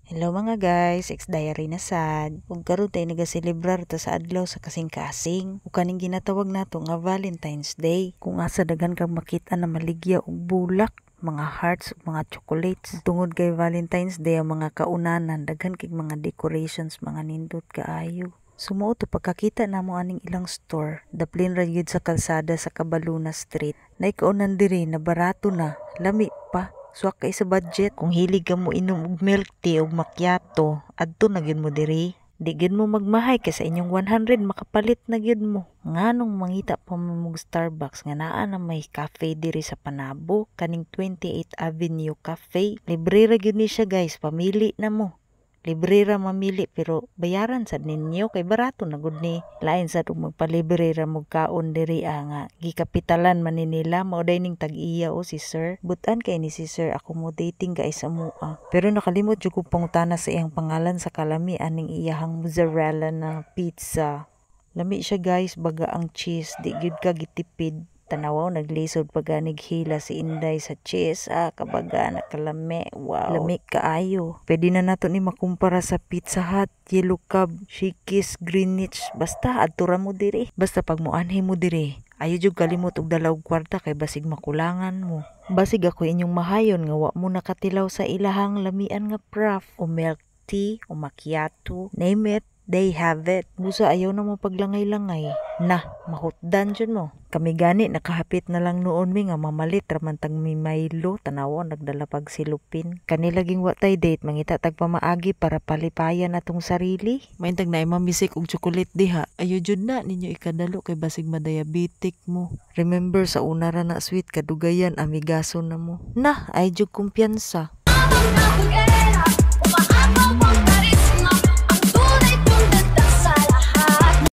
Hello mga guys, ex-diary na sad. Ug karon tay nagaselebrar ta sa adlaw sa kasing-kasing. Ug kaning ginatawag nato nga Valentine's Day. Kung asa daghan kang makita na maligya og bulak, mga hearts ug mga chocolates. Tungod kay Valentine's Day ang mga kaunanan, daghan kay mga decorations, mga nindot kaayo. Sumuot to pagkakita namo aning ilang store, daplin ra gyud sa kalsada sa Cabaluna Street. Naikaunan diri na barato na, lami pa. Swak kay sa budget. Kung hilig ka mo inom og milk tea og macchiato, adto na gyud mo diri. Di gyud mo magmahay kay sa inyong 100 makapalit na gyud mo. Nganong mangita pa mo og Starbucks nga naa na may cafe diri sa Panabo, kaning 28th Avenue Cafe. Libre ra gyud ni siya guys, pamili na mo. Libre ra mamili pero bayaran sad ninyo kay barato na gud ni. Lain sad og magpalibre ra mo kaon diri nga gikapitalan man ni nila mao day ning tag-iya o si sir. Butan kay ni si sir accommodating guys sa mua. Pero nakalimot jud ko pangutana sa iyang pangalan sa kalami aning iyahang mozzarella na pizza. Lami siya guys, baga ang cheese, di gyud ka gitipid. Tanawaw naglisod paganig hila si Inday sa cheese. Kabaga nakalami. Wow. Lami kaayo. Pwede na nato ni makumpara sa Pizza Hut, Yellow Cab, Shakey's, Greenwich. Basta adtura mo diri. Basta pag muanhi mo diri, ayo jud kalimot og dala og kwarta kay basig makulangan mo. Basig ako inyong mahayon nga wa mo nakatilaw sa ilahang lamian nga frappe o milk tea o macchiato. Name it, they have it. Busa ayaw na mo paglangay-langay. Na, mahutdan dyan mo. Kami gani, nakahapit na lang noon mi nga mamalit raman tag mi Milo, tanawa nagdala pag silupin. Kanilaging watay date, mangita tag pamaagi para palipayan atong sarili. Maintag na mamisik og chocolate diha. Ayo jud na ninyo ikadalo kay basig madiabetic mo. Remember sa una ra na sweet kadugayan amigaso na mo. Na, ay jud kumpiyansa.